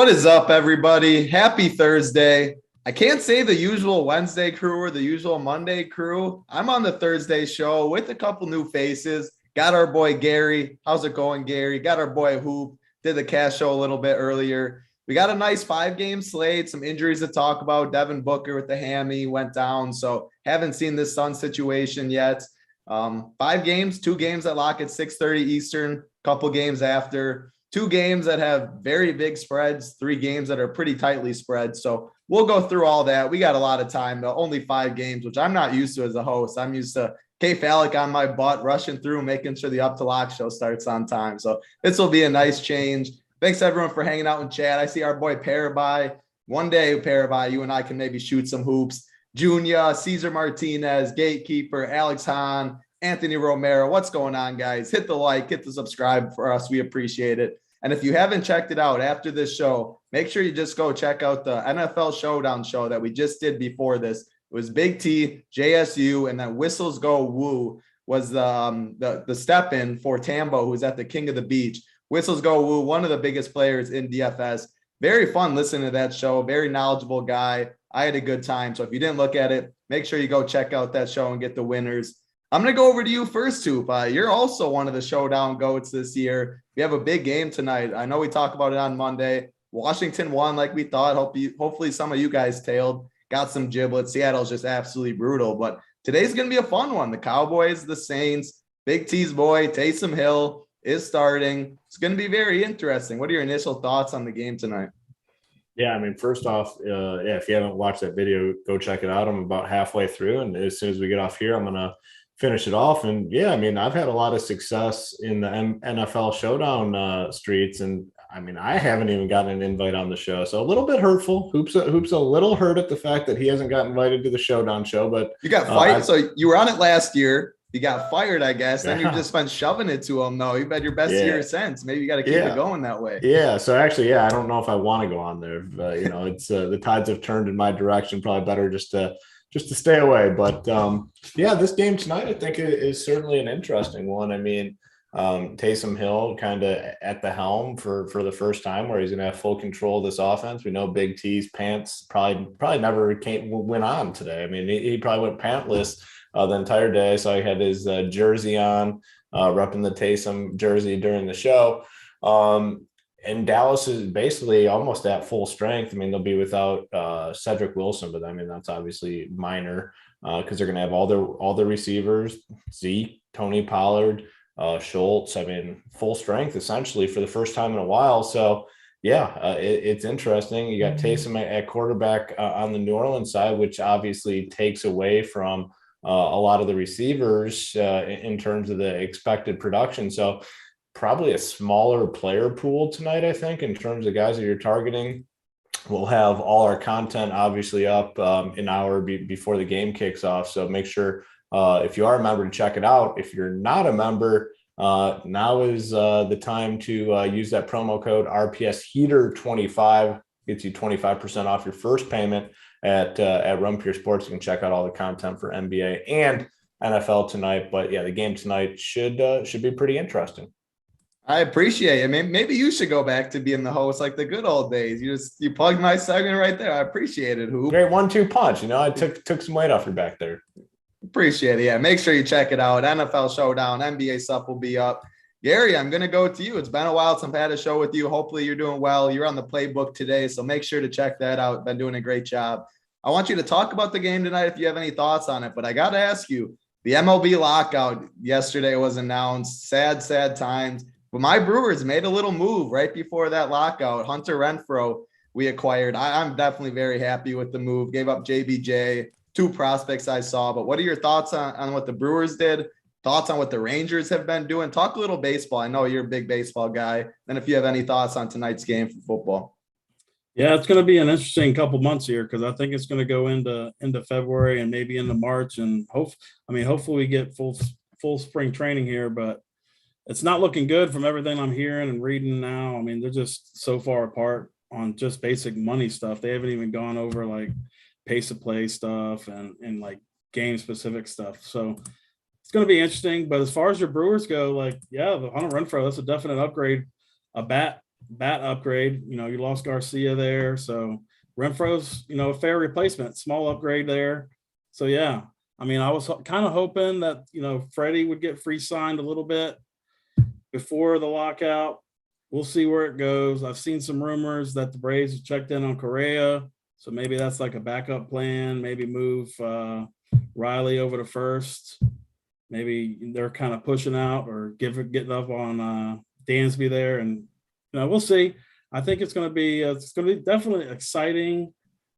What is up, everybody? Happy Thursday. I can't say the usual Wednesday crew or the usual Monday crew. I'm on the Thursday show with a couple new faces. Got our boy Gary. How's it going, Gary? Got our boy Hoop. Did the cast show a little bit earlier. We got a nice 5-game slate, some injuries to talk about. Devin Booker with the hammy went down, so haven't seen this Sun situation yet. 5 games, 2 games that lock at 6:30 Eastern, couple games after. 2 games that have very big spreads, 3 games that are pretty tightly spread. So we'll go through all that. We got a lot of time, though. Only 5 games, which I'm not used to as a host. I'm used to K Falik on my butt, rushing through, making sure the Up to Lock show starts on time. So this will be a nice change. Thanks, everyone, for hanging out in chat. I see our boy Parabai. One day, Parabai, you and I can maybe shoot some hoops. Junior, Cesar Martinez, Gatekeeper, Alex Hahn, Anthony Romero. What's going on, guys? Hit the like, hit the subscribe for us. We appreciate it. And if you haven't checked it out after this show, make sure you just go check out the NFL Showdown show that we just did before this. It was BigT, JSU, and then Whistles Go Woo was the step in for Tambo, who's at the King of the Beach. Whistles Go Woo, one of the biggest players in DFS. Very fun listening to that show. Very knowledgeable guy. I had a good time. So if you didn't look at it, make sure you go check out that show and get the winners. I'm going to go over to you first, Hoop. You're also one of the Showdown GOATs this year. We have a big game tonight. I know we talked about it on Monday. Washington won like we thought. Hopefully some of you guys tailed, got some giblets. Seattle's just absolutely brutal. But today's going to be a fun one. The Cowboys, the Saints, Big T's boy, Taysom Hill is starting. It's going to be very interesting. What are your initial thoughts on the game tonight? Yeah, I mean, first off, if you haven't watched that video, go check it out. I'm about halfway through, and as soon as we get off here, I'm going to finish it off. And yeah, I mean, I've had a lot of success in the NFL Showdown streets, and I mean, I haven't even gotten an invite on the show, so a little bit hurtful. Hoop's a little hurt at the fact that he hasn't gotten invited to the Showdown show. But you got fired, so you were on it last year. You got fired, I guess. Then you've just been shoving it to him. No, you've had your best year since. Maybe you got to keep it going that way. Yeah. So actually, I don't know if I want to go on there. But, it's the tides have turned in my direction. Probably better just to stay away. But this game tonight, I think is certainly an interesting one. I mean, Taysom Hill kind of at the helm for the first time, where he's going to have full control of this offense. We know Big T's pants probably never went on today. I mean, he probably went pantless the entire day. So he had his jersey on, repping the Taysom jersey during the show. And Dallas is basically almost at full strength. I mean, they'll be without Cedric Wilson, but I mean, that's obviously minor because they're going to have all the receivers, Zeke, Tony Pollard, Schultz. I mean, full strength essentially for the first time in a while. So yeah, it's interesting. You got Taysom at quarterback on the New Orleans side, which obviously takes away from a lot of the receivers in terms of the expected production. So probably a smaller player pool tonight, I think, in terms of guys that you're targeting. We'll have all our content obviously up an hour before the game kicks off. So make sure if you are a member to check it out. If you're not a member, now is the time to use that promo code RPS Heater 25. Gets you 25% off your first payment at Run Pure Sports. You can check out all the content for NBA and NFL tonight. But yeah, the game tonight should be pretty interesting. I appreciate it. I mean, maybe you should go back to being the host like the good old days. You plugged my segment right there. I appreciate it, Hoop. Great 1-2 punch. I took some weight off your back there. Appreciate it. Yeah, make sure you check it out. NFL Showdown, NBA stuff will be up. Gary, I'm going to go to you. It's been a while since I've had a show with you. Hopefully you're doing well. You're on the playbook today, so make sure to check that out. Been doing a great job. I want you to talk about the game tonight if you have any thoughts on it, but I got to ask you, the MLB lockout yesterday was announced. Sad times. But my Brewers made a little move right before that lockout. Hunter Renfroe we acquired. I'm definitely very happy with the move. Gave up JBJ, 2 prospects I saw. But what are your thoughts on what the Brewers did? Thoughts on what the Rangers have been doing? Talk a little baseball. I know you're a big baseball guy. And if you have any thoughts on tonight's game for football. Yeah, it's going to be an interesting couple months here because I think it's going to go into February and maybe into March. And hopefully we get full spring training here, but it's not looking good from everything I'm hearing and reading now. I mean, they're just so far apart on just basic money stuff. They haven't even gone over like pace of play stuff and like game specific stuff. So it's going to be interesting. But as far as your Brewers go, the Hunter Renfroe, that's a definite upgrade, a bat bat upgrade. You know, you lost Garcia there, so Renfro's, you know, a fair replacement, small upgrade there. So yeah, I mean, I was kind of hoping that, you know, Freddie would get free signed a little bit before the lockout. We'll see where it goes. I've seen some rumors that the Braves have checked in on Correa, so maybe that's like a backup plan. Maybe move Riley over to first. Maybe they're kind of pushing out or getting up on Dansby there, and you know, we'll see. I think it's going to be definitely exciting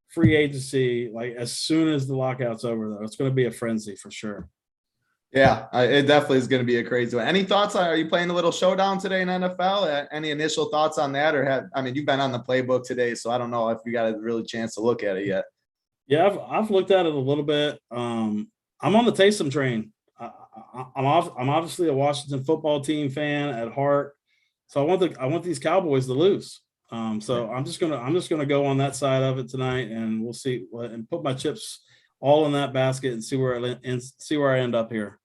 free agency. Like as soon as the lockout's over, though, it's going to be a frenzy for sure. Yeah, it definitely is going to be a crazy one. Any thoughts on, are you playing a little showdown today in NFL? Any initial thoughts on that? Or I mean, you've been on the playbook today, so I don't know if you got a really chance to look at it yet. Yeah, I've looked at it a little bit. I'm on the Taysom train. I'm obviously a Washington football team fan at heart, so I want these Cowboys to lose. So I'm just gonna go on that side of it tonight, and we'll see and put my chips all in that basket and see where I end up here.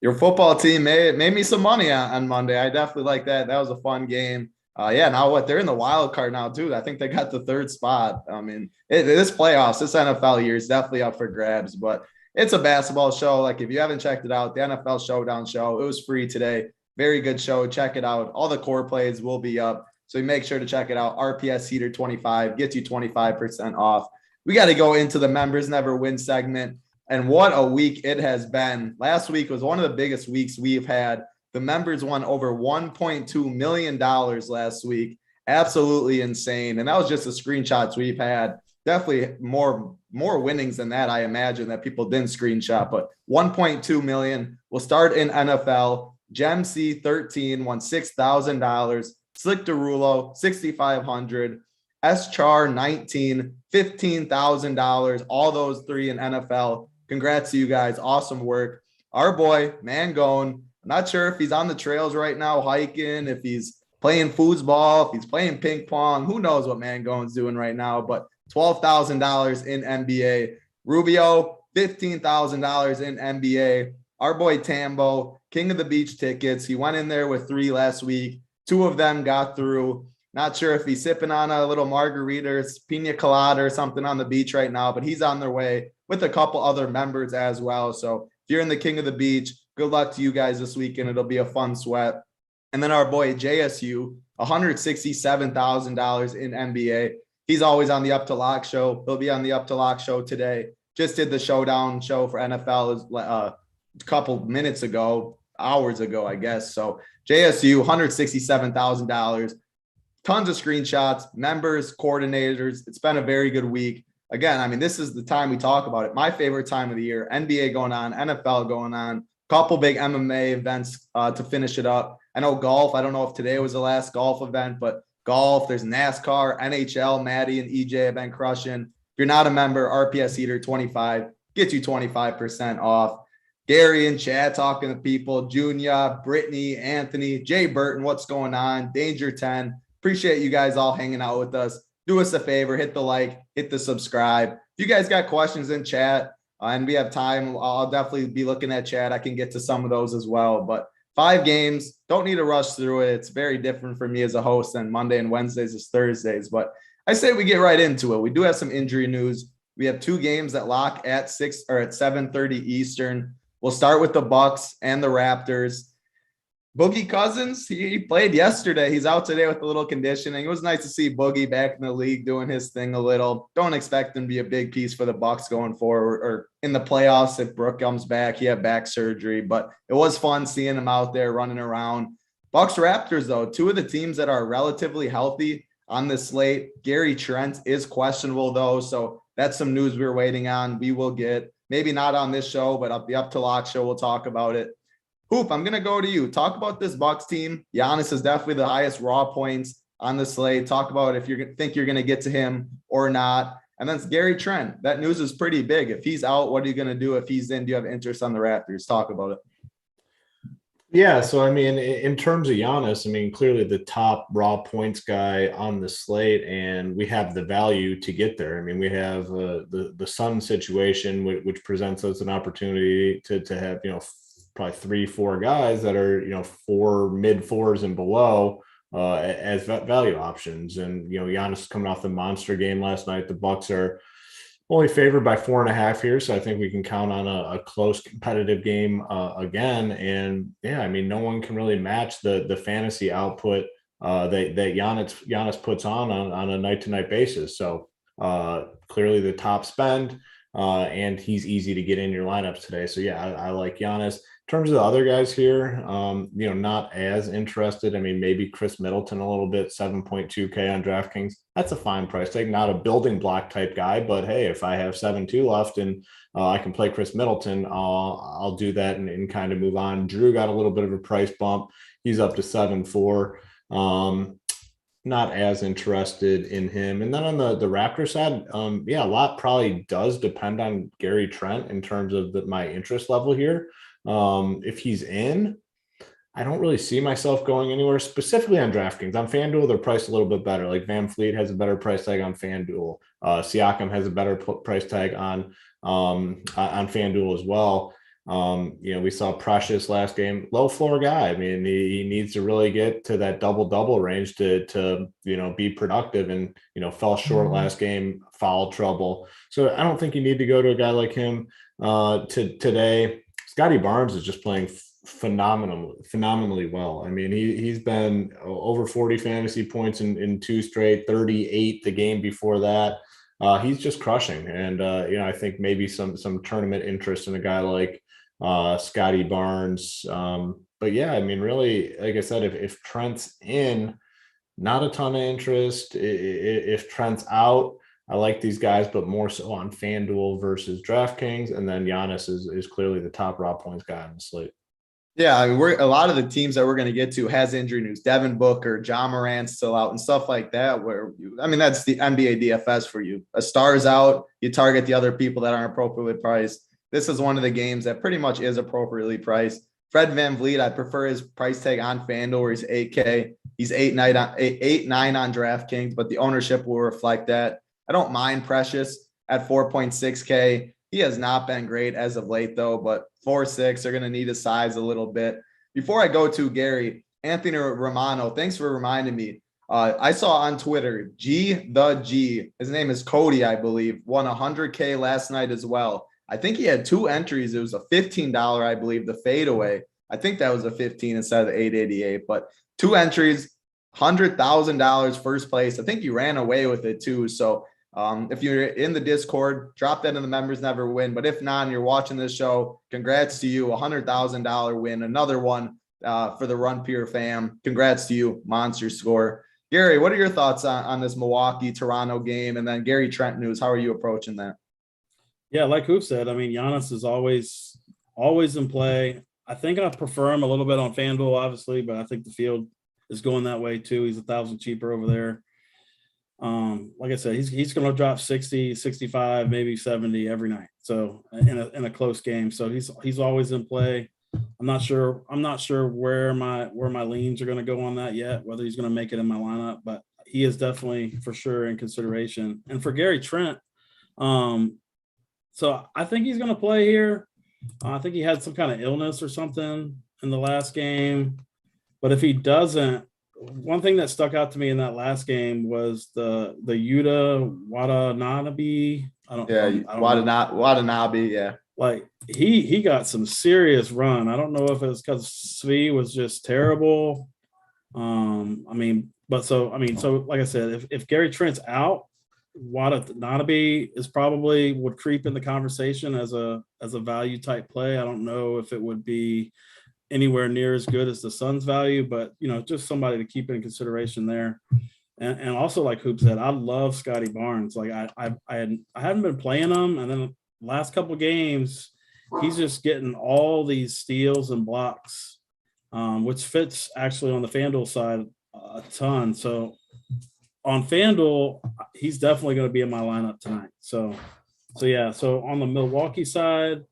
Your football team made me some money on Monday. I definitely like that. That was a fun game. Yeah, now they're in the wild card now too. I think they got the third spot. I mean, this playoffs, this NFL year is definitely up for grabs, but it's a basketball show. Like if you haven't checked it out, the NFL Showdown show, it was free today. Very good show. Check it out. All the core plays will be up. So you make sure to check it out. RPS Heater 25 gets you 25% off. We got to go into the members never win segment. And what a week it has been. Last week was one of the biggest weeks we've had. The members won over $1.2 million last week. Absolutely insane. And that was just the screenshots we've had. Definitely more winnings than that, I imagine, that people didn't screenshot. But 1.2 million. We'll start in NFL. Gem C13 won $6,000. Slick Derulo, $6,500. S-Char 19, $15,000. All those three in NFL. Congrats to you guys. Awesome work. Our boy, Mangone, I'm not sure if he's on the trails right now hiking, if he's playing foosball, if he's playing ping pong. Who knows what Mangone's doing right now, but $12,000 in NBA. Rubio, $15,000 in NBA. Our boy Tambo, King of the Beach tickets. He went in there with 3 last week. 2 of them got through. Not sure if he's sipping on a little margarita or pina colada or something on the beach right now, but he's on their way with a couple other members as well. So if you're in the King of the Beach, good luck to you guys this weekend. It'll be a fun sweat. And then our boy JSU, $167,000 in NBA. He's always on the Up to Lock show. He'll be on the Up to Lock show today. Just did the Showdown show for NFL a couple minutes ago, hours ago, I guess. So JSU, $167,000. Tons of screenshots, members, coordinators. It's been a very good week. Again, I mean, this is the time we talk about it. My favorite time of the year. NBA going on, NFL going on. Couple big MMA events to finish it up. I know golf. I don't know if today was the last golf event, but golf, there's NASCAR, NHL, Maddie and EJ have been crushing. If you're not a member, RPS Heater 25 gets you 25% off. Gary and Chad talking to people, Junior, Brittany, Anthony, Jay Burton, what's going on? Danger 10. Appreciate you guys all hanging out with us. Do us a favor, hit the like, hit the subscribe. If you guys got questions in chat and we have time, I'll definitely be looking at chat. I can get to some of those as well. But 5 games, don't need to rush through it. It's very different for me as a host than Monday and Wednesdays is Thursdays. But I say we get right into it. We do have some injury news. We have 2 games that lock at 6 or at 7:30 Eastern. We'll start with the Bucks and the Raptors. Boogie Cousins, he played yesterday. He's out today with a little conditioning. It was nice to see Boogie back in the league doing his thing a little. Don't expect him to be a big piece for the Bucks going forward or in the playoffs if Brook comes back. He had back surgery, but it was fun seeing him out there running around. Bucks Raptors, though, 2 of the teams that are relatively healthy on this slate. Gary Trent is questionable, though, so that's some news we're waiting on. We will get, maybe not on this show, but up the Up to Lock show, we'll talk about it. Hoop, I'm going to go to you. Talk about this Bucks team. Giannis is definitely the highest raw points on the slate. Talk about if you think you're going to get to him or not. And then it's Gary Trent. That news is pretty big. If he's out, what are you going to do? If he's in, do you have interest on the Raptors? Talk about it. Yeah, so I mean, in terms of Giannis, I mean, clearly the top raw points guy on the slate, and we have the value to get there. I mean, we have the Sun situation, which presents us an opportunity to have, probably 3-4 guys that are, 4 mid-4s and below as value options. And, Giannis coming off the monster game last night. The Bucks are only favored by 4.5 here. So I think we can count on a close competitive game again. And yeah, I mean, no one can really match the fantasy output that Giannis puts on a night-to-night basis. So clearly the top spend, and he's easy to get in your lineups today. So yeah, I like Giannis. In terms of the other guys here, not as interested. I mean, maybe Chris Middleton a little bit, 7.2K on DraftKings. That's a fine price tag. Not a building block type guy, but hey, if I have 7-2 left and I can play Chris Middleton, I'll do that and kind of move on. Drew got a little bit of a price bump. He's up to 7.4. Not as interested in him. And then on the Raptor side, a lot probably does depend on Gary Trent in terms of my interest level here. If he's in, I don't really see myself going anywhere, specifically on DraftKings. On FanDuel, they're priced a little bit better. Like Van Fleet has a better price tag on FanDuel. Siakam has a better price tag on FanDuel as well. We saw Precious last game, low floor guy. I mean, he needs to really get to that double range to be productive, and fell short last game, foul trouble. So I don't think you need to go to a guy like him today. Scotty Barnes is just playing phenomenally well. I mean, he's been over 40 fantasy points in 2 straight, 38 the game before that. He's just crushing. And, I think maybe some tournament interest in a guy like Scotty Barnes. But yeah, I mean, really, like I said, if Trent's in, not a ton of interest. If Trent's out, I like these guys, but more so on FanDuel versus DraftKings. And then Giannis is clearly the top raw points guy on the slate. Yeah, I mean, a lot of the teams that we're going to get to has injury news. Devin Booker, John Morant's still out and stuff like that. That's the NBA DFS for you. A star's out, you target the other people that aren't appropriately priced. This is one of the games that pretty much is appropriately priced. Fred VanVleet, I prefer his price tag on FanDuel where he's 8K. He's 8.9 on DraftKings, but the ownership will reflect that. I don't mind Precious at 4.6K. He has not been great as of late, though, but 4.6, they're going to need his size a little bit. Before I go to Gary, Anthony Romano, thanks for reminding me. I saw on Twitter, his name is Cody, I believe, won 100K last night as well. I think he had 2 entries. It was a $15, I believe, the fadeaway. I think that was a 15 instead of the 888, but 2 entries, $100,000 first place. I think you ran away with it too. So if you're in the Discord, drop that in the members never win. But if not, and you're watching this show, congrats to you. $100,000 win. Another one for the Run Pure fam. Congrats to you. Monster score. Gary, what are your thoughts on this Milwaukee-Toronto game? And then Gary Trent news. How are you approaching that? Yeah, like Hoop said, I mean, Giannis is always in play. I think I prefer him a little bit on FanDuel, obviously, but I think the field is going that way too. He's $1,000 cheaper over there. Like I said, he's going to drop 60, 65, maybe 70 every night. So in a close game. So he's always in play. I'm not sure where my leans are going to go on that yet, whether he's going to make it in my lineup, but he is definitely for sure in consideration. And for Gary Trent, so I think he's going to play here. I think he had some kind of illness or something in the last game. But if he doesn't, one thing that stuck out to me in that last game was the Yuta Watanabe. Watanabe. Yeah. Like he got some serious run. I don't know if it was because Svi was just terrible. So like I said, if Gary Trent's out, Watanabe is probably would creep in the conversation as a value type play. I don't know if it would be anywhere near as good as the Suns value, but just somebody to keep in consideration there. And also, like Hoop said, I love Scotty Barnes. Like I hadn't been playing him, and then the last couple of games, he's just getting all these steals and blocks, which fits actually on the FanDuel side a ton. So on FanDuel, he's definitely going to be in my lineup tonight. So yeah. So on the Milwaukee side,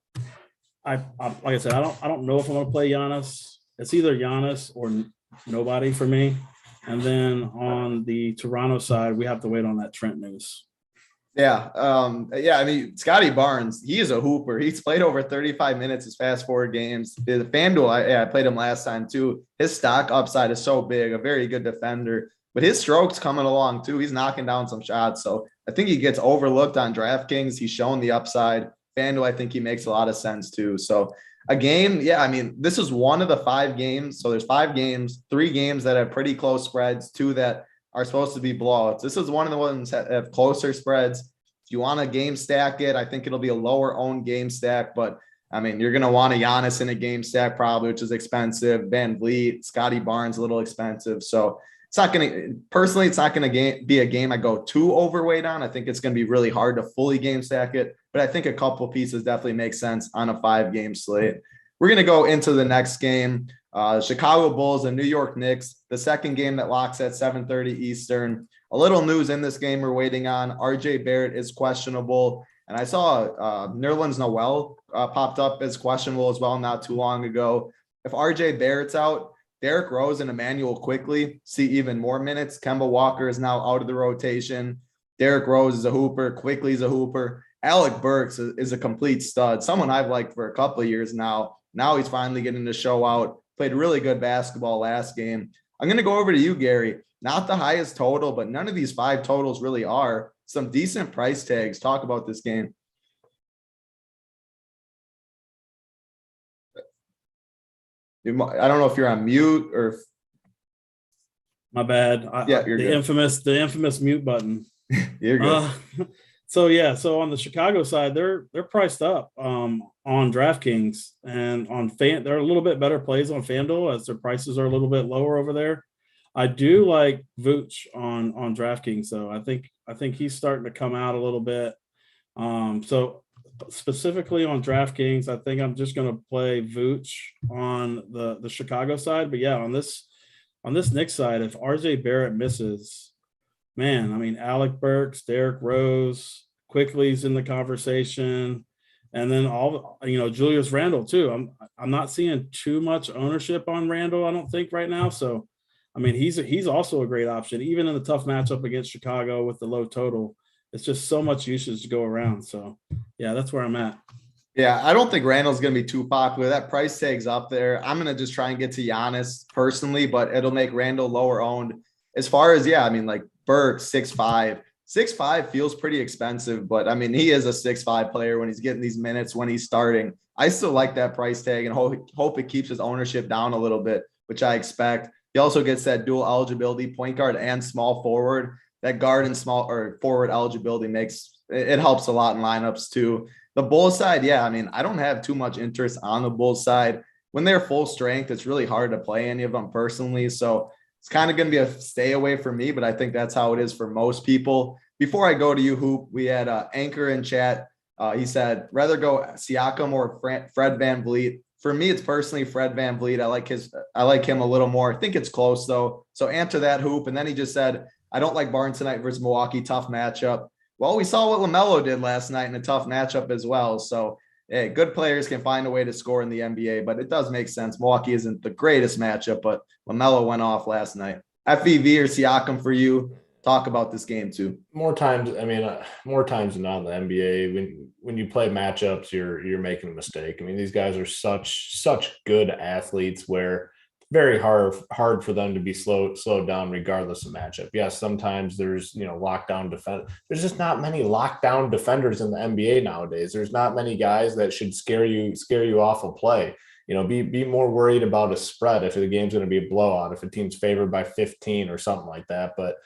I like I said, I don't know if I'm going to play Giannis. It's either Giannis or nobody for me. And then on the Toronto side, we have to wait on that Trent news. Yeah. I mean, Scotty Barnes, he is a hooper. He's played over 35 minutes his past 4 games. The FanDuel, I played him last time too. His stock upside is so big, a very good defender, but his stroke's coming along too. He's knocking down some shots. So I think he gets overlooked on DraftKings. He's shown the upside. FanDuel, I think he makes a lot of sense too. So a game, yeah, I mean, this is one of the 5 games. So there's 5 games, 3 games that have pretty close spreads, 2 that are supposed to be blowouts. This is one of the ones that have closer spreads. If you want to game stack it, I think it'll be a lower owned game stack, but I mean, you're going to want a Giannis in a game stack probably, which is expensive. Van Vliet, Scotty Barnes, a little expensive. So it's not going to, personally, it's not going to be a game I go too overweight on. I think it's going to be really hard to fully game stack it, but I think a couple pieces definitely make sense on a 5-game slate. We're going to go into the next game. Chicago Bulls and New York Knicks, the second game that locks at 7:30 Eastern. A little news in this game we're waiting on. RJ Barrett is questionable. And I saw Nerlens Noel popped up as questionable as well not too long ago. If RJ Barrett's out, Derrick Rose and Emmanuel Quickly see even more minutes. Kemba Walker is now out of the rotation. Derrick Rose is a hooper. Quickly's a hooper. Alec Burks is a complete stud. Someone I've liked for a couple of years now. Now he's finally getting to show out. Played really good basketball last game. I'm going to go over to you, Gary. Not the highest total, but none of these 5 totals really are. Some decent price tags. Talk about this game. I don't know if you're on mute or. My bad. Yeah, you're the good. infamous mute button. You're good. So on the Chicago side, they're priced up on DraftKings and on they're a little bit better plays on FanDuel as their prices are a little bit lower over there. I do like Vooch on DraftKings, though. I think he's starting to come out a little bit. So specifically on DraftKings, I think I'm just going to play Vooch on the Chicago side. But yeah, on this Knicks side, if RJ Barrett misses, man, I mean, Alec Burks, Derrick Rose, Quickly's in the conversation, and then Julius Randle too. I'm not seeing too much ownership on Randle, I don't think right now. So, I mean, he's also a great option, even in the tough matchup against Chicago with the low total. It's just so much usage to go around. So, yeah, that's where I'm at. Yeah, I don't think Randall's going to be too popular. That price tag's up there. I'm going to just try and get to Giannis personally, but it'll make Randall lower owned. As far as, I mean, like Burke, 6'5". 6'5" feels pretty expensive, but I mean, he is a 6'5" player when he's getting these minutes, when he's starting. I still like that price tag and hope it keeps his ownership down a little bit, which I expect. He also gets that dual eligibility, point guard and small forward. That guard and small or forward eligibility it helps a lot in lineups too. The Bulls side, I mean, I don't have too much interest on the Bulls side. When they're full strength, it's really hard to play any of them personally. So it's kind of going to be a stay away for me, but I think that's how it is for most people. Before I go to you, Hoop, we had Anchor in chat. He said, rather go Siakam or Fred VanVleet. For me, it's personally Fred VanVleet. I like him a little more. I think it's close though. So answer that, Hoop. And then he just said, I don't like Barnes tonight versus Milwaukee. Tough matchup. Well, we saw what LaMelo did last night in a tough matchup as well. So, hey, good players can find a way to score in the NBA, but it does make sense. Milwaukee isn't the greatest matchup, but LaMelo went off last night. FEV or Siakam for you? Talk about this game too. More times than not in the NBA, when you play matchups, you're making a mistake. I mean, these guys are such good athletes where very hard for them to be slowed down regardless of matchup. Yes, sometimes there's lockdown defense. There's just not many lockdown defenders in the NBA nowadays. There's not many guys that should scare you off a play. Be more worried about a spread if the game's going to be a blowout, if a team's favored by 15 or something like that. But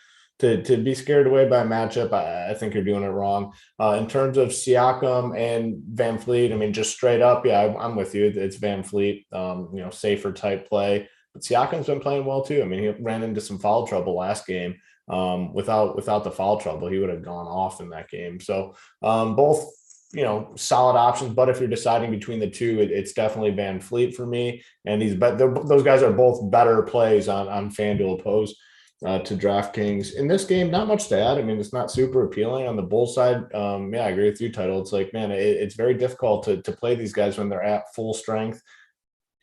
to be scared away by a matchup, I think you're doing it wrong. In terms of Siakam and VanVleet, I mean, just straight up, I'm with you. It's VanVleet, safer type play. But Siakam's been playing well too. I mean, he ran into some foul trouble last game. Without the foul trouble, he would have gone off in that game. So both, solid options. But if you're deciding between the two, it's definitely VanVleet for me. And those guys are both better plays on FanDuel opposed to DraftKings. In this game, not much to add. I mean, it's not super appealing on the Bulls side. I agree with you, Title. It's like, man, it's very difficult to play these guys when they're at full strength.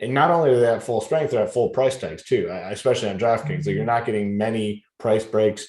And not only are they at full strength, they're at full price tags too, especially on DraftKings. Like, you're not getting many price breaks.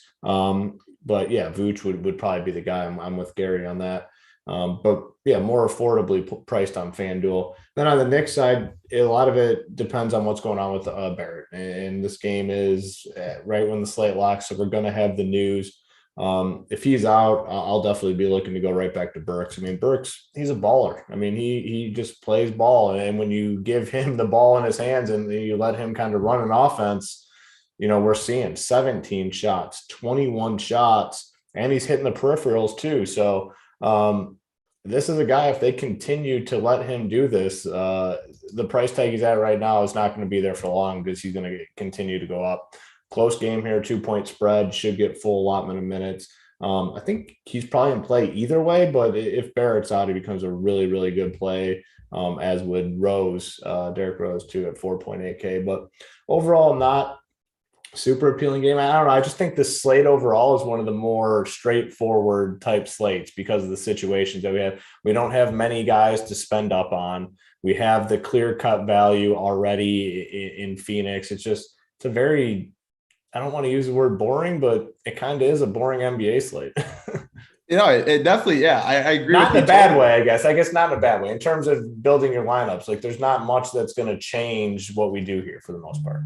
But yeah, Vooch would probably be the guy. I'm with Gary on that. But yeah, more affordably priced on FanDuel. Then on the Knicks side, a lot of it depends on what's going on with Barrett. And this game is right when the slate locks, so we're going to have the news. If he's out, I'll definitely be looking to go right back to Burks. I mean, Burks, he's a baller. I mean, he just plays ball. And when you give him the ball in his hands and you let him kind of run an offense, we're seeing 17 shots, 21 shots, and he's hitting the peripherals too. So this is a guy, if they continue to let him do this, the price tag he's at right now is not going to be there for long because he's going to continue to go up. Close game here, 2-point spread, should get full allotment of minutes. I think he's probably in play either way, but if Barrett's out, he becomes a really, really good play, as would Rose, Derrick Rose too at 4.8K. But overall, not super appealing game. I don't know. I just think the slate overall is one of the more straightforward type slates because of the situations that we have. We don't have many guys to spend up on. We have the clear cut value already in Phoenix. It's a very, I don't want to use the word boring, but it kind of is a boring NBA slate. It definitely, yeah, I agree. Not in a bad way, I guess not in a bad way. In terms of building your lineups, like there's not much that's going to change what we do here for the most part.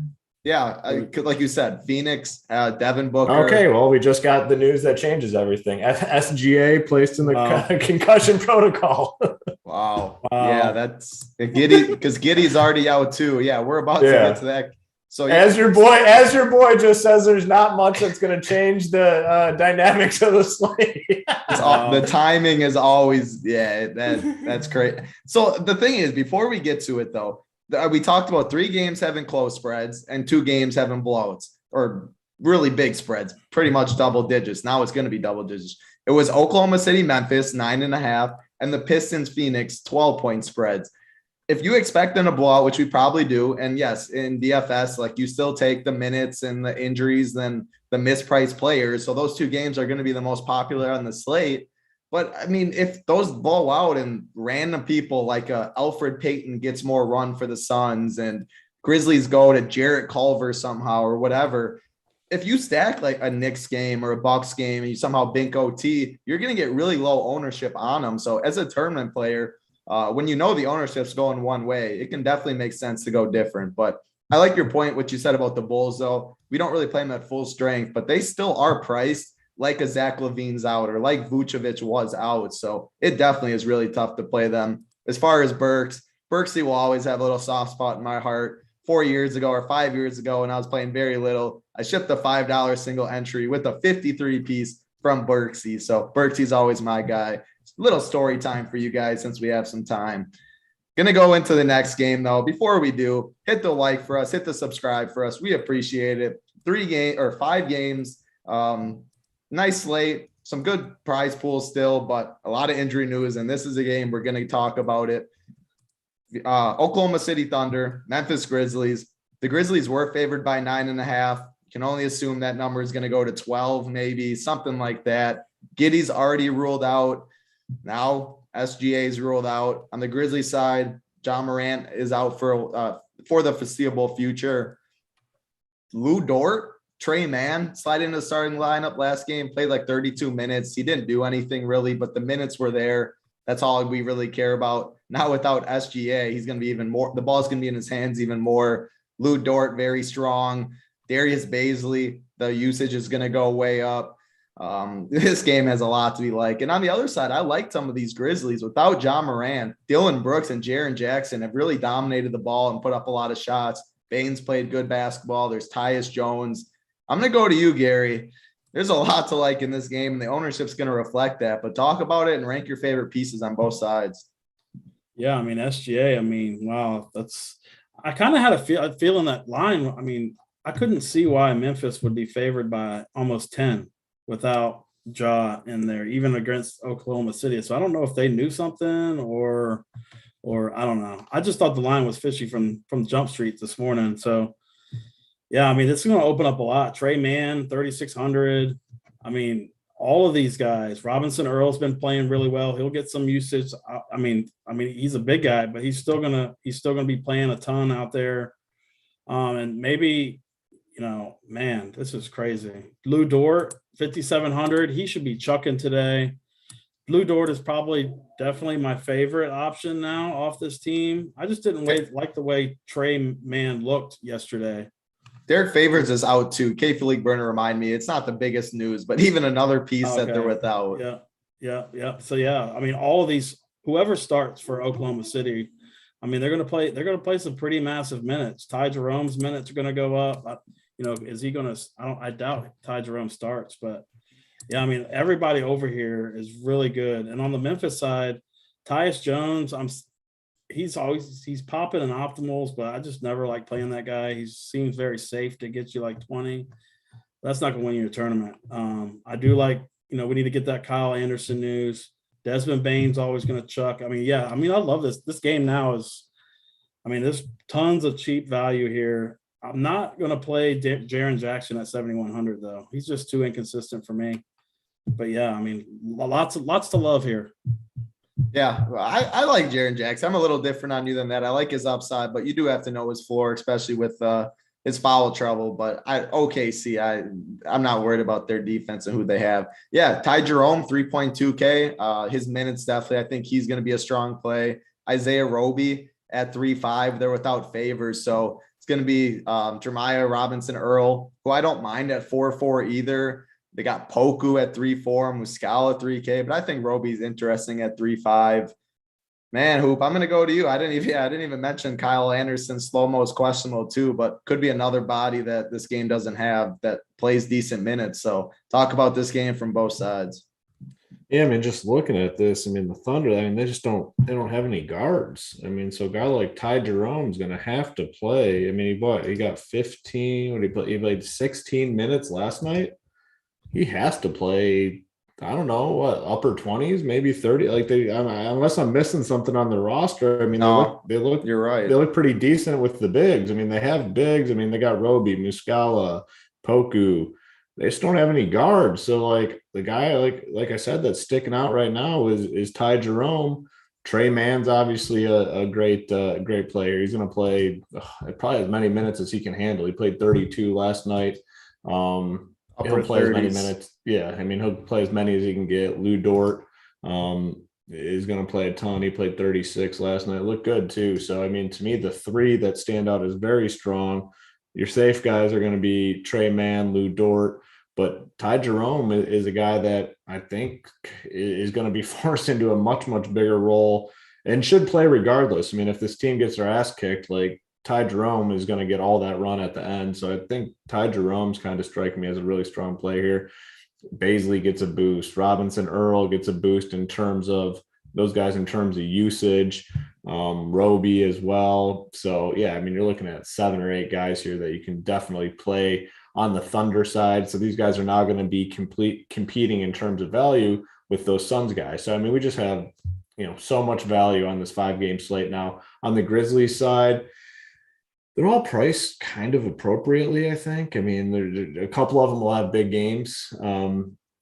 Yeah, like you said, Phoenix, Devin Booker. Okay, well, we just got the news that changes everything. SGA placed in the concussion protocol. Wow. Yeah, that's Giddy, because Giddy's already out too. Yeah, we're about to get to that. So as your boy just says, there's not much that's going to change the dynamics of the slate. The timing is always, that's great. So the thing is, before we get to it though, we talked about 3 games having close spreads and 2 games having blowouts or really big spreads, pretty much double digits. Now it's going to be double digits. It was Oklahoma City, Memphis, 9.5, and the Pistons, Phoenix, 12-point spreads. If you expect them to blow out, which we probably do, and yes, in DFS, like you still take the minutes and the injuries than the mispriced players. So those 2 games are going to be the most popular on the slate. But I mean, if those blow out and random people like Alfred Payton gets more run for the Suns and Grizzlies go to Jarrett Culver somehow or whatever, if you stack like a Knicks game or a Bucks game and you somehow bink OT, you're going to get really low ownership on them. So as a tournament player, when the ownership's going one way, it can definitely make sense to go different. But I like your point, what you said about the Bulls, though. We don't really play them at full strength, but they still are priced like a Zach LaVine's out or like Vucevic was out. So it definitely is really tough to play them. As far as Birksey will always have a little soft spot in my heart. 4 years ago or 5 years ago when I was playing very little, I shipped a $5 single entry with a 53 piece from Birksey. So Birksey's always my guy. Little story time for you guys since we have some time. Going to go into the next game though. Before we do, hit the like for us, hit the subscribe for us. We appreciate it. 5 games. Nice slate, some good prize pools still, but a lot of injury news. And this is a game we're going to talk about it. Oklahoma City Thunder, Memphis Grizzlies. The Grizzlies were favored by 9.5. You can only assume that number is going to go to 12, maybe something like that. Giddy's already ruled out. Now SGA is ruled out. On the Grizzlies side, John Morant is out for the foreseeable future. Lou Dort, Trey Mann slide into the starting lineup last game, played like 32 minutes. He didn't do anything really, but the minutes were there. That's all we really care about. Now without SGA, he's going to be even more. The ball's going to be in his hands even more. Lou Dort, very strong. Darius Bazley, the usage is going to go way up. This game has a lot to be like. And on the other side, I like some of these Grizzlies. Without John Morant, Dylan Brooks and Jaren Jackson have really dominated the ball and put up a lot of shots. Baines played good basketball. There's Tyus Jones. I'm going to go to you, Gary. There's a lot to like in this game, and the ownership's going to reflect that. But talk about it and rank your favorite pieces on both sides. Yeah, I mean, SGA, wow, I kind of had a feeling that line. I couldn't see why Memphis would be favored by almost 10 without Ja in there, even against Oklahoma City. So I don't know if they knew something or I don't know. I just thought the line was fishy from Jump Street this morning. So, yeah, it's going to open up a lot. Trey Mann, 3,600. All of these guys. Robinson Earl's been playing really well. He'll get some usage. He's a big guy, but he's still gonna be playing a ton out there. And maybe, this is crazy. Lou Dort, 5,700. He should be chucking today. Blue Dort is definitely my favorite option now off this team. I just didn't like the way Trey Mann looked yesterday. Derek Favors is out too. K. Philippe Burner remind me, it's not the biggest news, but even another piece that they're without. Yeah. So I mean, all of these, whoever starts for Oklahoma City, I mean, they're going to play some pretty massive minutes. Ty Jerome's minutes are going to go up. Is he going to? I doubt Ty Jerome starts, but yeah, I mean, everybody over here is really good. And on the Memphis side, Tyus Jones, he's popping in optimals, but I just never like playing that guy. He seems very safe to get you like 20. That's not going to win you a tournament. I do like, we need to get that Kyle Anderson news. Desmond Bain's always going to chuck. I love this. This game now there's tons of cheap value here. I'm not going to play Jaren Jackson at 7,100 though. He's just too inconsistent for me. But yeah, I mean, lots to love here. Yeah, I like Jaren Jackson. I'm a little different on you than that. I like his upside, but you do have to know his floor, especially with his foul trouble. But I'm not worried about their defense and who they have. Yeah, Ty Jerome, 3.2K. His minutes definitely. I think he's going to be a strong play. Isaiah Roby at 3.5. They're without Favors, so it's going to be Jeremiah Robinson Earl, who I don't mind at 4.4 either. They got Poku at 3.4, Muscala 3K, but I think Roby's interesting at 3.5. Man, Hoop, I'm going to go to you. I didn't even mention Kyle Anderson. Slow-mo is questionable too, but could be another body that this game doesn't have that plays decent minutes. So talk about this game from both sides. Yeah, I mean, just looking at this, the Thunder, they don't have any guards. So a guy like Ty Jerome's going to have to play. He got 15. He played 16 minutes last night. He has to play, I don't know, what, upper 20s, maybe 30. Unless I'm missing something on the roster. They look. You're right. They look pretty decent with the bigs. They have bigs. They got Roby, Muscala, Poku. They just don't have any guards. So the guy, like I said, that's sticking out right now is Ty Jerome. Trey Mann's obviously a great player. He's going to play probably as many minutes as he can handle. He played 32 last night. He'll play 30s. As many minutes. Yeah, he'll play as many as he can get. Lou Dort is going to play a ton. He played 36 last night. Looked good too. So, to me, the three that stand out is very strong. Your safe guys are going to be Trey Mann, Lou Dort, but Ty Jerome is a guy that I think is going to be forced into a much, much bigger role and should play regardless. If this team gets their ass kicked, Ty Jerome is going to get all that run at the end. So I think Ty Jerome's kind of striking me as a really strong play here. Baisley gets a boost. Robinson Earl gets a boost in terms of those guys, in terms of usage. Roby as well. So, yeah, you're looking at 7 or 8 guys here that you can definitely play on the Thunder side. So these guys are now going to be competing in terms of value with those Suns guys. So, we just have, so much value on this 5-game slate now. On the Grizzlies side, they're all priced kind of appropriately, I think. A couple of them will have big games.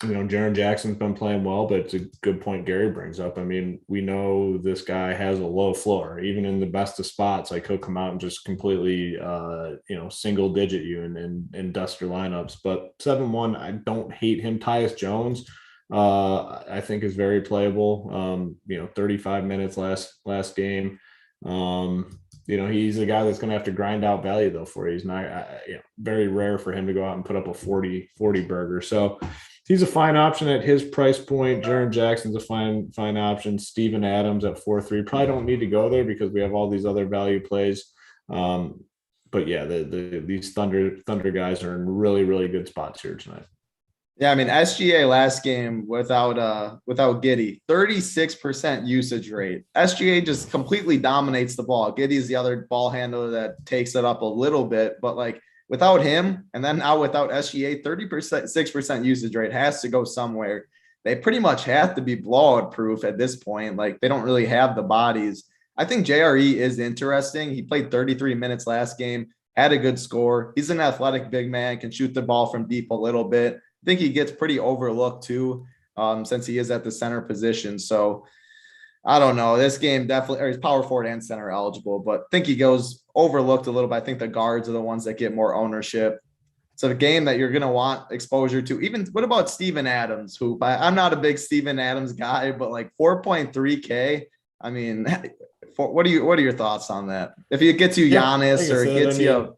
Jaren Jackson's been playing well, but it's a good point Gary brings up. We know this guy has a low floor. Even in the best of spots, he'll come out and just completely, single digit you and dust your lineups. But 7-1, I don't hate him. Tyus Jones, I think is very playable. 35 minutes last game. He's a guy that's going to have to grind out value though for you. He's not very rare for him to go out and put up a 40 burger. So he's a fine option at his price point. Jaren Jackson's a fine option. Steven Adams at 4.3. Probably don't need to go there because we have all these other value plays. But yeah, these Thunder guys are in really, really good spots here tonight. Yeah, SGA last game without Giddey, 36% usage rate. SGA just completely dominates the ball. Giddey's the other ball handler that takes it up a little bit, but without him, and then now without SGA, 6% usage rate has to go somewhere. They pretty much have to be blowout proof at this point. They don't really have the bodies. I think JRE is interesting. He played 33 minutes last game, had a good score. He's an athletic big man, can shoot the ball from deep a little bit. I think he gets pretty overlooked too, since he is at the center position. So I don't know. This game definitely, or he's power forward and center eligible, but I think he goes overlooked a little bit. I think the guards are the ones that get more ownership. It's a game that you're going to want exposure to. Even what about Steven Adams, who I'm not a big Steven Adams guy, but like 4.3K. I mean, what are your thoughts on that? If it gets you Giannis or it gets you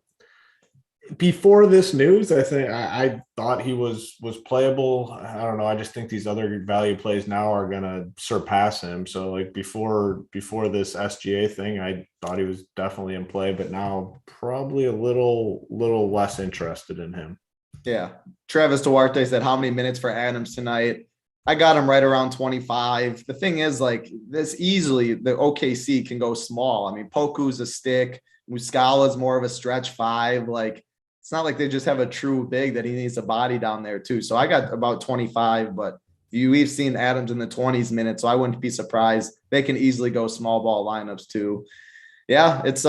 before this news, I think I thought he was playable. I don't know. I just think these other value plays now are gonna surpass him. So like before this SGA thing, I thought he was definitely in play, but now probably a little less interested in him. Yeah. Travis Duarte said, how many minutes for Adams tonight? I got him right around 25. The thing is, like, this easily, the OKC can go small. I mean, Poku's a stick. Muscala's more of a stretch 5. Like, it's not like they just have a true big that he needs a body down there too. So I got about 25, but we've seen Adams in the 20s minutes, so I wouldn't be surprised. They can easily go small ball lineups too. Yeah, it's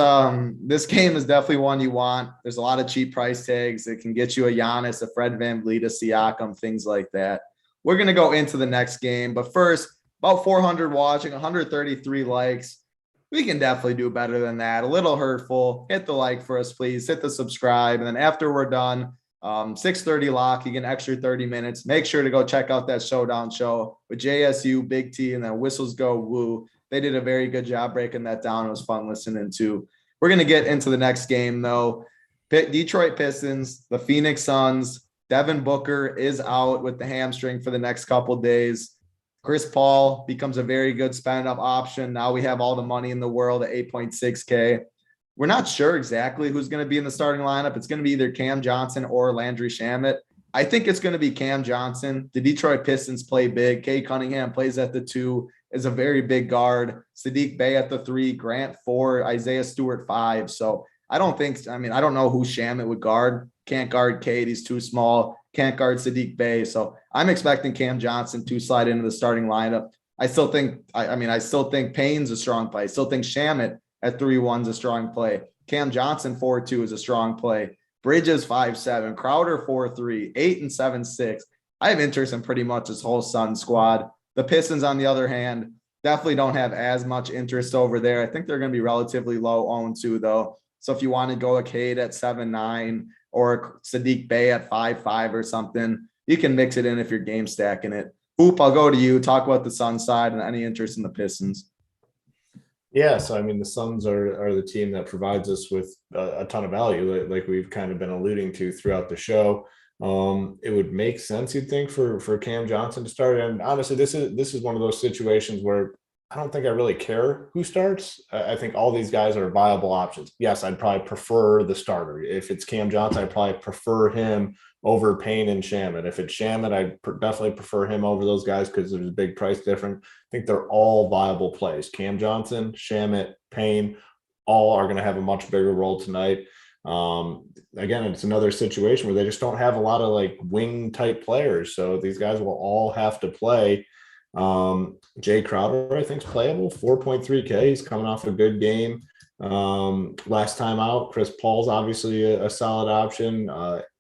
this game is definitely one you want. There's a lot of cheap price tags. It can get you a Giannis, a Fred VanVleet, a Siakam, things like that. We're going to go into the next game, but first, about 400 watching, 133 likes. We can definitely do better than that. A little hurtful. Hit the like for us, please. Hit the subscribe. And then after we're done, 6:30 lock, you get an extra 30 minutes. Make sure to go check out that Showdown show with JSU, BigT, and then Whistles Go Woo. They did a very good job breaking that down. It was fun listening to. We're going to get into the next game, though. Detroit Pistons, the Phoenix Suns. Devin Booker is out with the hamstring for the next couple days. Chris Paul becomes a very good spend-up option. Now we have all the money in the world at 8.6K. We're not sure exactly who's going to be in the starting lineup. It's going to be either Cam Johnson or Landry Shamet. I think it's going to be Cam Johnson. The Detroit Pistons play big. Cade Cunningham plays at the 2, is a very big guard. Sadiq Bey at the 3, Grant 4, Isaiah Stewart 5. So I don't know who Shamet would guard. Can't guard Cade. He's too small. Can't guard Sadiq Bey. So I'm expecting Cam Johnson to slide into the starting lineup. I still think Payne's a strong play. I still think Shamet at 3-1 is a strong play. Cam Johnson 4-2 is a strong play. Bridges 5-7, Crowder 4-3, 8 and 7-6. I have interest in pretty much this whole Sun squad. The Pistons, on the other hand, definitely don't have as much interest over there. I think they're going to be relatively low owned too, though. So if you want to go a Cade at 7-9 or Sadiq Bey at 5-5 or something, you can mix it in if you're game stacking it. Hoop, I'll go to you. Talk about the Sun side and any interest in the Pistons. Yeah, so I mean, the Suns are the team that provides us with a ton of value, like we've kind of been alluding to throughout the show. It would make sense, you'd think, for Cam Johnson to start. And honestly, this is one of those situations where I don't think I really care who starts. I think all these guys are viable options. Yes, I'd probably prefer the starter. If it's Cam Johnson, I'd probably prefer him over Payne and Shamet. If it's Shamet, I'd definitely prefer him over those guys because there's a big price difference. I think they're all viable plays. Cam Johnson, Shamet, Payne, all are going to have a much bigger role tonight. Again, it's another situation where they just don't have a lot of like wing type players. So these guys will all have to play. Jay Crowder, I think, is playable, 4.3K. He's coming off a good game. Last time out, Chris Paul's obviously a solid option.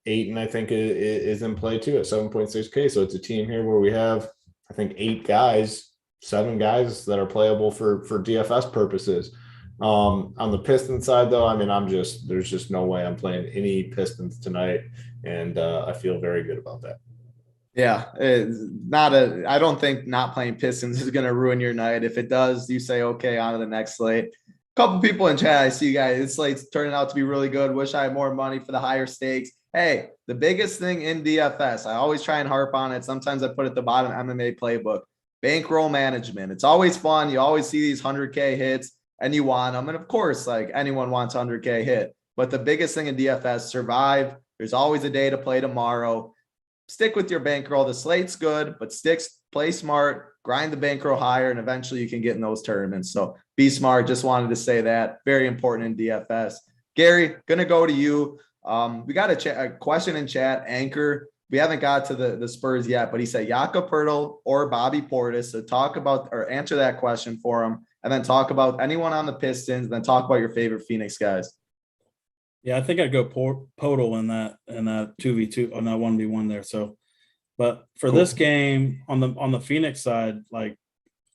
Ayton, I think, is in play too at 7.6K. So it's a team here where we have, I think, 7 guys that are playable for DFS purposes. On the Pistons side, though, I mean, there's just no way I'm playing any Pistons tonight, and I feel very good about that. Yeah, I don't think not playing Pistons is going to ruin your night. If it does, you say, okay, on to the next slate. A couple people in chat, I see you guys, this slate's turning out to be really good. Wish I had more money for the higher stakes. Hey, the biggest thing in DFS, I always try and harp on it. Sometimes I put at the bottom MMA playbook, bankroll management. It's always fun. You always see these 100K hits and you want them. And of course, like anyone wants 100K hit. But the biggest thing in DFS, survive. There's always a day to play tomorrow. Stick with your bankroll. The slate's good, but play smart, grind the bankroll higher, and eventually you can get in those tournaments. So be smart. Just wanted to say that. Very important in DFS. Gary, going to go to you. We got a question in chat, Anchor. We haven't got to the Spurs yet, but he said Jakob Poeltl or Bobby Portis. So talk about or answer that question for him, and then talk about anyone on the Pistons, then talk about your favorite Phoenix guys. Yeah, I think I'd go Poeltl in that 2v2 on that 1v1 there. So, but for this game on the Phoenix side, like,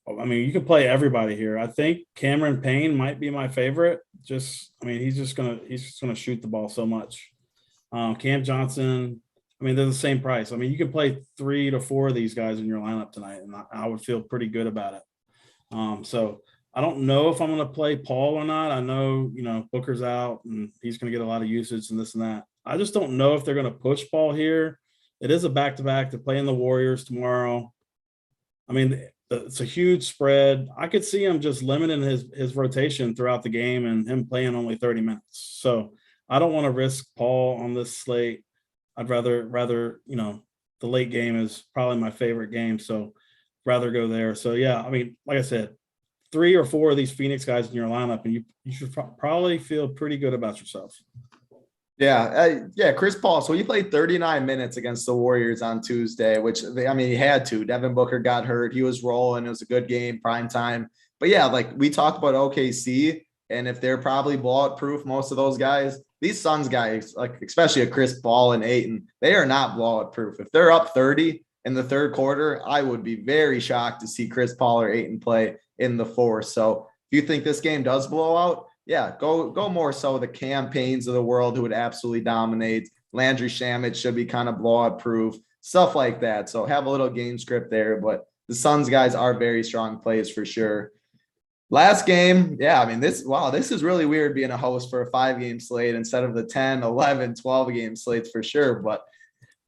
I mean, you can play everybody here. I think Cameron Payne might be my favorite. He's just gonna shoot the ball so much. Cam Johnson. I mean, they're the same price. I mean, you can play 3 to 4 of these guys in your lineup tonight, and I would feel pretty good about it. So I don't know if I'm going to play Paul or not. I know, Booker's out and he's going to get a lot of usage and this and that. I just don't know if they're going to push Paul here. It is a back-to-back. They're playing the Warriors tomorrow. I mean, it's a huge spread. I could see him just limiting his rotation throughout the game and him playing only 30 minutes. So I don't want to risk Paul on this slate. I'd rather, the late game is probably my favorite game. So rather go there. So yeah, I mean, like I said, 3 or 4 of these Phoenix guys in your lineup, and you should probably feel pretty good about yourself. Yeah, Chris Paul. So he played 39 minutes against the Warriors on Tuesday, which he had to. Devin Booker got hurt. He was rolling. It was a good game, prime time. But yeah, like we talked about OKC, and if they're probably blowout proof, most of those guys, these Suns guys, like especially a Chris Paul and Ayton, they are not blowout proof. If they're up 30 in the third quarter, I would be very shocked to see Chris Paul or Ayton play in the fourth. So if you think this game does blow out, yeah, go more so the campaigns of the world who would absolutely dominate. Landry Shamet should be kind of blowout proof, stuff like that. So have a little game script there, but the Suns guys are very strong plays for sure. Last game, this is really weird being a host for a 5-game slate instead of the 10, 11, 12 game slates for sure. But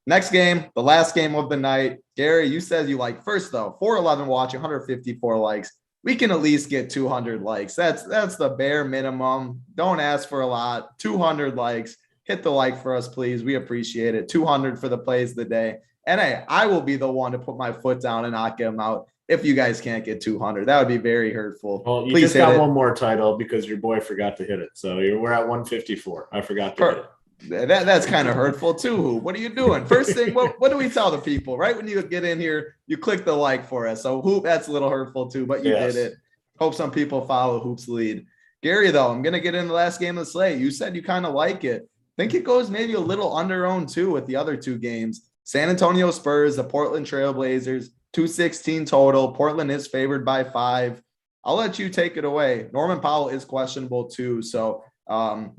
next game, the last game of the night. Gary, you said you like first though, 411 watching, 154 likes. We can at least get 200 likes. That's the bare minimum. Don't ask for a lot. 200 likes. Hit the like for us, please. We appreciate it. 200 for the plays of the day. And hey, I will be the one to put my foot down and knock him out if you guys can't get 200. That would be very hurtful. Well, you please just got one more title because your boy forgot to hit it. So we're at 154. I forgot to hit it. That's kind of hurtful too. What are you doing? First thing, what do we tell the people? Right when you get in here, you click the like for us. So Hoop, that's a little hurtful too, but you did it. Hope some people follow Hoop's lead. Gary, though, I'm gonna get in the last game of the slate. You said you kind of like it. Think it goes maybe a little under owned too with the other 2 games. San Antonio Spurs, the Portland Trailblazers, 216 total. Portland is favored by 5. I'll let you take it away. Norman Powell is questionable too, so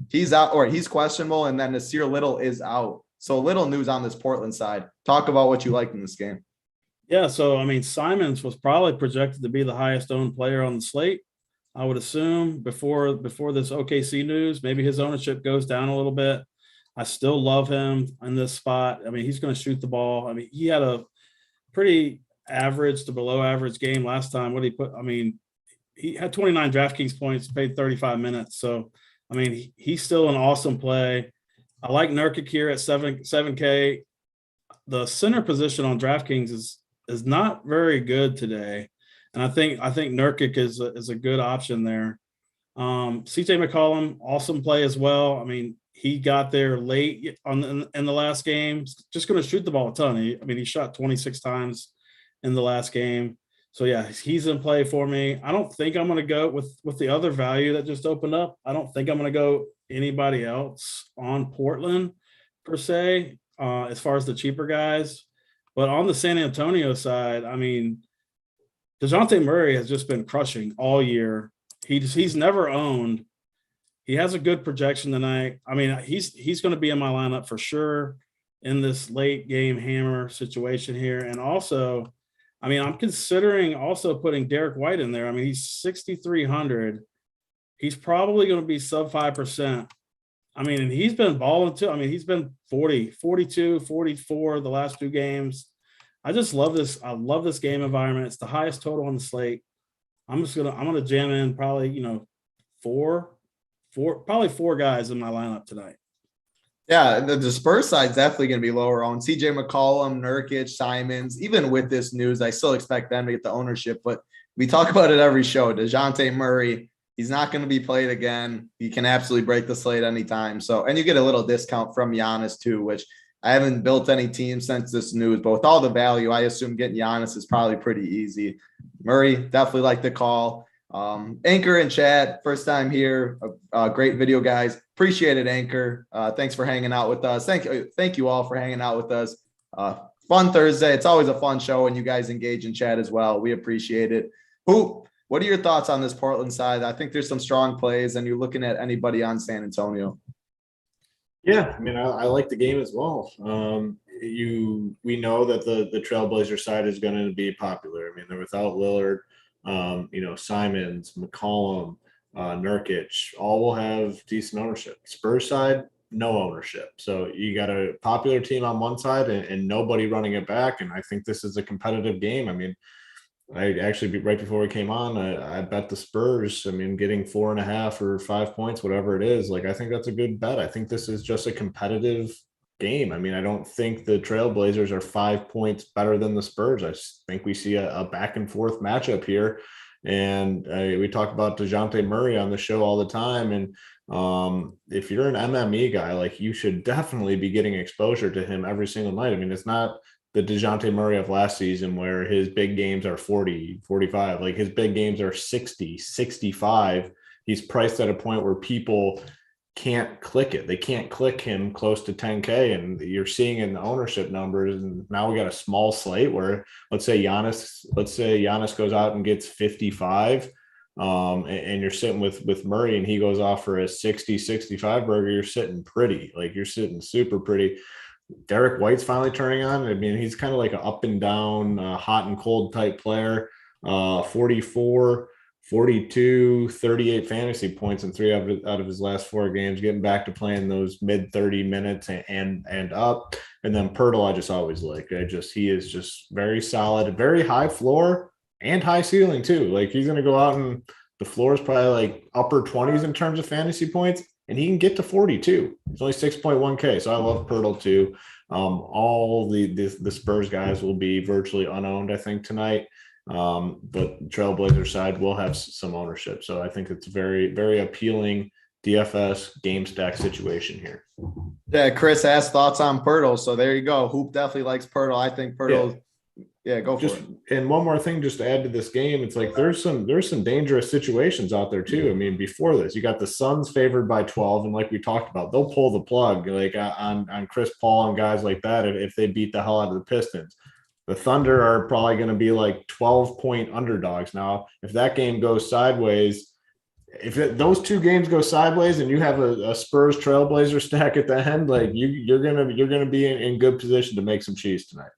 he's out, or he's questionable, and then Nasir Little is out. So little news on this Portland side. Talk about what you liked in this game. Yeah, so Simons was probably projected to be the highest owned player on the slate. I would assume before this OKC news, maybe his ownership goes down a little bit. I still love him in this spot. He's going to shoot the ball. He had a pretty average to below average game last time. What did he put? He had 29 DraftKings points, played 35 minutes. So he's still an awesome play. I like Nurkic here at 7K. The center position on DraftKings is not very good today, and I think Nurkic is a good option there. CJ McCollum, awesome play as well. He got there late in the last game. Just going to shoot the ball a ton. He shot 26 times in the last game. So yeah, he's in play for me. I don't think I'm going to go with the other value that just opened up. I don't think I'm going to go anybody else on Portland per se, as far as the cheaper guys. But on the San Antonio side, DeJounte Murray has just been crushing all year. He's never owned. He has a good projection tonight. He's going to be in my lineup for sure in this late game hammer situation here. And also, I'm considering also putting Derek White in there. He's 6,300. He's probably going to be sub 5%. And he's been balling too. He's been 40, 42, 44 the last 2 games. I just love this. I love this game environment. It's the highest total on the slate. I'm going to jam in probably, probably 4 guys in my lineup tonight. Yeah, the Spurs side is definitely going to be lower owned. CJ McCollum, Nurkic, Simons. Even with this news, I still expect them to get the ownership. But we talk about it every show. DeJounte Murray, he's not going to be played again. He can absolutely break the slate anytime. So, and you get a little discount from Giannis too, which I haven't built any team since this news. But with all the value, I assume getting Giannis is probably pretty easy. Murray, definitely like the call. Anchor and chat, first time here. Great video, guys. Appreciate it, Anchor. Thanks for hanging out with us. Thank you all for hanging out with us. Fun Thursday. It's always a fun show when you guys engage in chat as well. We appreciate it. Hoop, what are your thoughts on this Portland side? I think there's some strong plays, and you're looking at anybody on San Antonio. Yeah, I mean, I like the game as well. We know that the Trailblazer side is going to be popular. I mean, they're without Lillard, Simons, McCollum, Nurkic, all will have decent ownership. Spurs side, no ownership. So you got a popular team on one side and nobody running it back. And I think this is a competitive game. I mean, I actually right before we came on, I bet the Spurs. I mean, getting 4.5 or 5 points, whatever it is, like I think that's a good bet. I think this is just a competitive game. I mean, I don't think the Trailblazers are 5 points better than the Spurs. I think we see a back and forth matchup here. And we talk about DeJounte Murray on the show all the time. And if you're an MME guy, like you should definitely be getting exposure to him every single night. I mean, it's not the DeJounte Murray of last season where his big games are 40, 45, like his big games are 60, 65. He's priced at a point where people can't click it. They can't click him close to 10K, and you're seeing in the ownership numbers. And now we got a small slate where let's say Giannis goes out and gets 55. And you're sitting with Murray and he goes off for a 60, 65 burger. You're sitting pretty, like you're sitting super pretty. Derek White's finally turning on. I mean, he's kind of like an up and down, hot and cold type player. 44, 42, 38 fantasy points in 3 out of his last 4 games, getting back to playing those mid 30 minutes and up. And then Pirtle, I just always like. He is just very solid, very high floor and high ceiling too. Like he's going to go out and the floor is probably like upper 20s in terms of fantasy points. And he can get to 42. It's only 6.1K. So I love Pirtle too. All the Spurs guys will be virtually unowned, I think, tonight. But Trailblazer side will have some ownership. So I think it's very, very appealing DFS game stack situation here. Yeah, Chris asked thoughts on Pirtle. So there you go. Hoop definitely likes Pirtle. I think Pirtle. Yeah, go for it. And one more thing, just to add to this game, it's like there's some dangerous situations out there too. I mean, before this, you got the Suns favored by 12, and like we talked about, they'll pull the plug like on Chris Paul and guys like that if they beat the hell out of the Pistons. The Thunder are probably going to be like 12-point underdogs. Now, if that game goes sideways, those 2 games go sideways, and you have a Spurs Trailblazer stack at the end, like you're gonna be in good position to make some cheese tonight.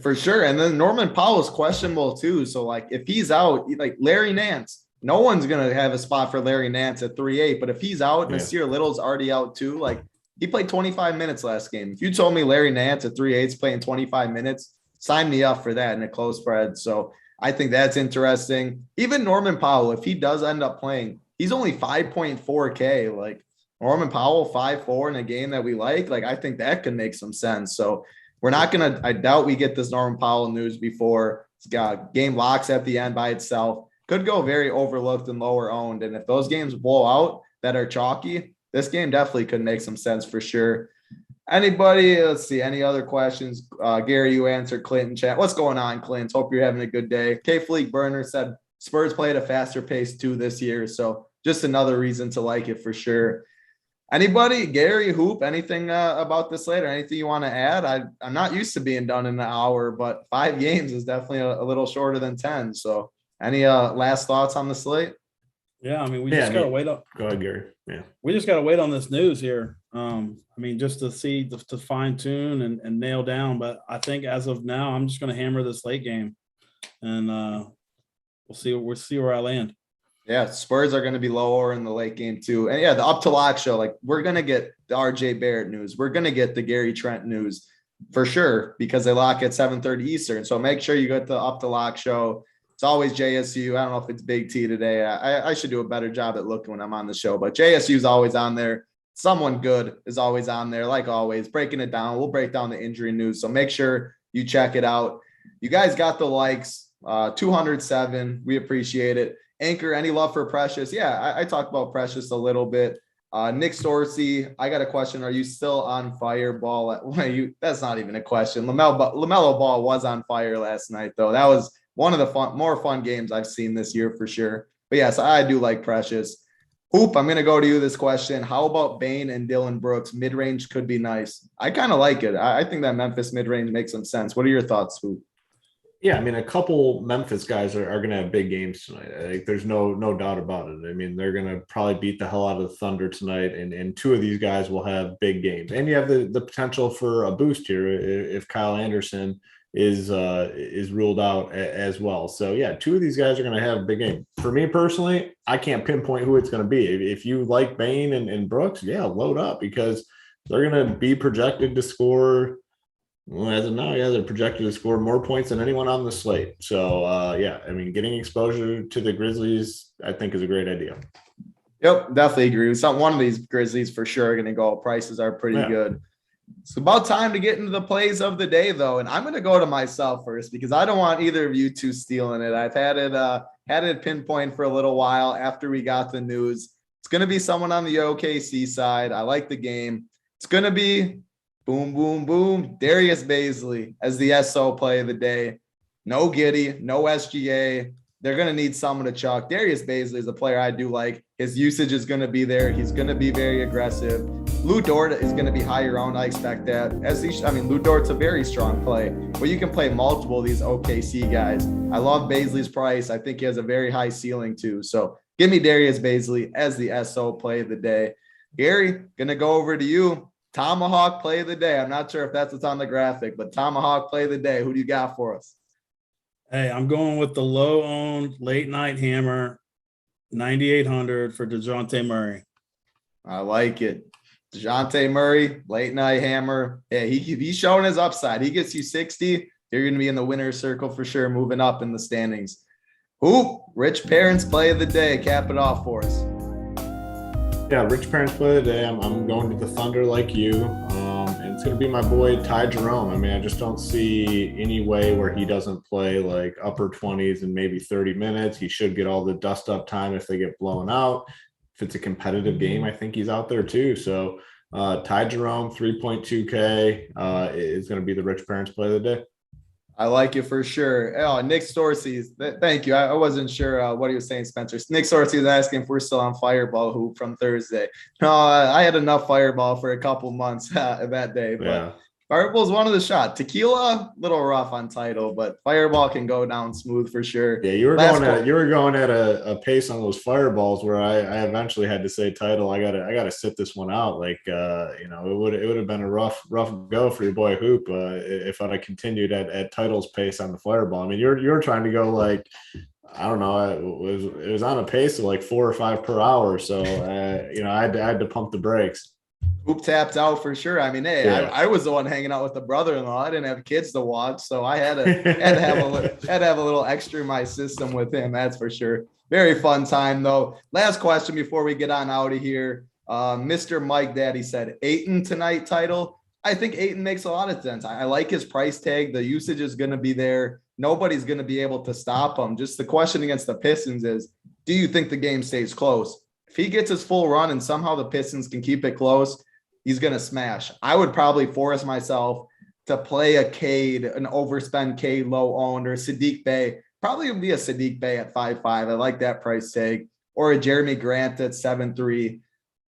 For sure. And then Norman Powell's questionable too. So like if he's out, like Larry Nance, no one's going to have a spot for Larry Nance at 3-8. But if he's out and Nasir Little's already out too, like he played 25 minutes last game. If you told me Larry Nance at 3-8 is playing 25 minutes, sign me up for that in a close spread. So I think that's interesting. Even Norman Powell, if he does end up playing, he's only 5.4K. Like Norman Powell, 5.4 in a game that we like I think that could make some sense. So we're not going to – I doubt we get this Norman Powell news before. It's got game locks at the end by itself. Could go very overlooked and lower owned. And if those games blow out that are chalky, this game definitely could make some sense for sure. Anybody, let's see, any other questions? Gary, you answered Clinton chat. What's going on, Clint? Hope you're having a good day. K-Fleek Burner said Spurs play at a faster pace too this year. So just another reason to like it for sure. Anybody, Gary, Hoop, anything about this later? Anything you want to add? I'm not used to being done in an hour, but 5 games is definitely a little shorter than 10. So any last thoughts on the slate? Yeah, I mean, we just got to wait on. Go ahead, Gary. Yeah. We just got to wait on this news here. I mean, just to see, to fine tune and nail down. But I think as of now, I'm just going to hammer this late game. And we'll see where I land. Yeah, Spurs are going to be lower in the late game too. And yeah, the Up to Lock show, like we're going to get the RJ Barrett news. We're going to get the Gary Trent news for sure because they lock at 7:30 Eastern. So make sure you get the Up to Lock show. It's always JSU. I don't know if it's Big T today. I should do a better job at looking when I'm on the show, but JSU is always on there. Someone good is always on there, like always, breaking it down. We'll break down the injury news. So make sure you check it out. You guys got the likes, 207. We appreciate it. Anchor, any love for Precious? Yeah, I talked about Precious a little bit. Nick Storsey, I got a question. Are you still on fire, Ball? That's not even a question. LaMelo Ball was on fire last night, though. That was one of the more fun games I've seen this year for sure. But yes, I do like Precious. Hoop, I'm going to go to you this question. How about Bane and Dylan Brooks? Mid-range could be nice. I kind of like it. I think that Memphis mid-range makes some sense. What are your thoughts, Hoop? Yeah, I mean, a couple Memphis guys are going to have big games tonight. I think there's no doubt about it. I mean, they're going to probably beat the hell out of the Thunder tonight, and two of these guys will have big games. And you have the potential for a boost here if Kyle Anderson is ruled out as well. So yeah, two of these guys are going to have a big game. For me personally, I can't pinpoint who it's going to be. If you like Bane and Brooks, yeah, load up because they're going to be projected to score. Well, as of now, yeah, they're projected to score more points than anyone on the slate. So, yeah, I mean, getting exposure to the Grizzlies, I think, is a great idea. Yep, definitely agree. One of these Grizzlies for sure are going to go. Prices are pretty good. It's about time to get into the plays of the day, though, and I'm going to go to myself first because I don't want either of you two stealing it. I've had it pinpoint for a little while after we got the news. It's going to be someone on the OKC side. I like the game. It's going to be boom, boom, boom. Darius Bazley as the SO play of the day. No Giddey, no SGA. They're going to need someone to chuck. Darius Bazley is a player I do like. His usage is going to be there. He's going to be very aggressive. Lou Dort is going to be higher owned. I expect that. Lou Dort's a very strong play, but you can play multiple of these OKC guys. I love Bazley's price. I think he has a very high ceiling too. So give me Darius Bazley as the SO play of the day. Gary, going to go over to you. Tomahawk play of the day. I'm not sure if that's what's on the graphic, but Tomahawk play of the day. Who do you got for us? Hey, I'm going with the low-owned late-night hammer, 9,800 for DeJounte Murray. I like it. DeJounte Murray, late-night hammer. Yeah, he's showing his upside. He gets you 60. You're going to be in the winner's circle for sure, moving up in the standings. Rich Parents play of the day. Cap it off for us. Yeah, Rich Parents play of the day. I'm going to the Thunder like you. And it's going to be my boy Ty Jerome. I mean, I just don't see any way where he doesn't play like upper 20s and maybe 30 minutes. He should get all the dust up time if they get blown out. If it's a competitive game, I think he's out there too. So Ty Jerome, 3.2K is going to be the Rich Parents play of the day. I like it for sure. Oh, Nick Storsey, thank you. I wasn't sure what he was saying, Spencer. Nick Storsey was asking if we're still on Fireball Hoop from Thursday. No, I had enough Fireball for a couple months that day. But yeah. Fireball's one of the shot. Tequila, little rough on title, but Fireball can go down smooth for sure. Yeah, you were going at a pace on those Fireballs where I eventually had to say title. I gotta sit this one out. Like it would have been a rough go for your boy Hoop if I'd have continued at title's pace on the Fireball. I mean, you're trying to go like, I don't know, it was on a pace of like 4 or 5 per hour. So I had to pump the brakes. Hoop tapped out for sure. I mean, hey, yeah. I was the one hanging out with the brother-in-law. I didn't have kids to watch, so I had to have a little extra in my system with him. That's for sure. Very fun time though. Last question before we get on out of here. Mr. Mike Daddy said Ayton tonight title. I think Ayton makes a lot of sense. I like his price tag. The usage is going to be there. Nobody's going to be able to stop him. Just the question against the Pistons is, do you think the game stays close? If he gets his full run and somehow the Pistons can keep it close, he's going to smash. I would probably force myself to play a Cade, an overspend Cade low owned, or Sadiq Bey. Probably would be a Sadiq Bey at 5.5. I like that price tag. Or a Jeremy Grant at 7.3.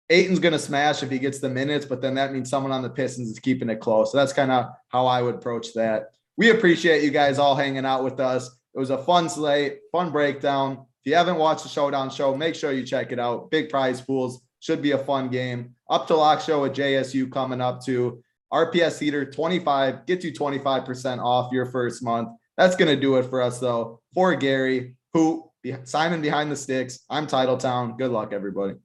Ayton's going to smash if he gets the minutes, but then that means someone on the Pistons is keeping it close. So that's kind of how I would approach that. We appreciate you guys all hanging out with us. It was a fun slate, fun breakdown. If you haven't watched the Showdown show, make sure you check it out. Big prize pools. Should be a fun game. Up to Lock show with JSU coming up too. RPS Heater 25. Get you 25% off your first month. That's going to do it for us though. For Gary, Simon behind the sticks. I'm Titletown. Good luck, everybody.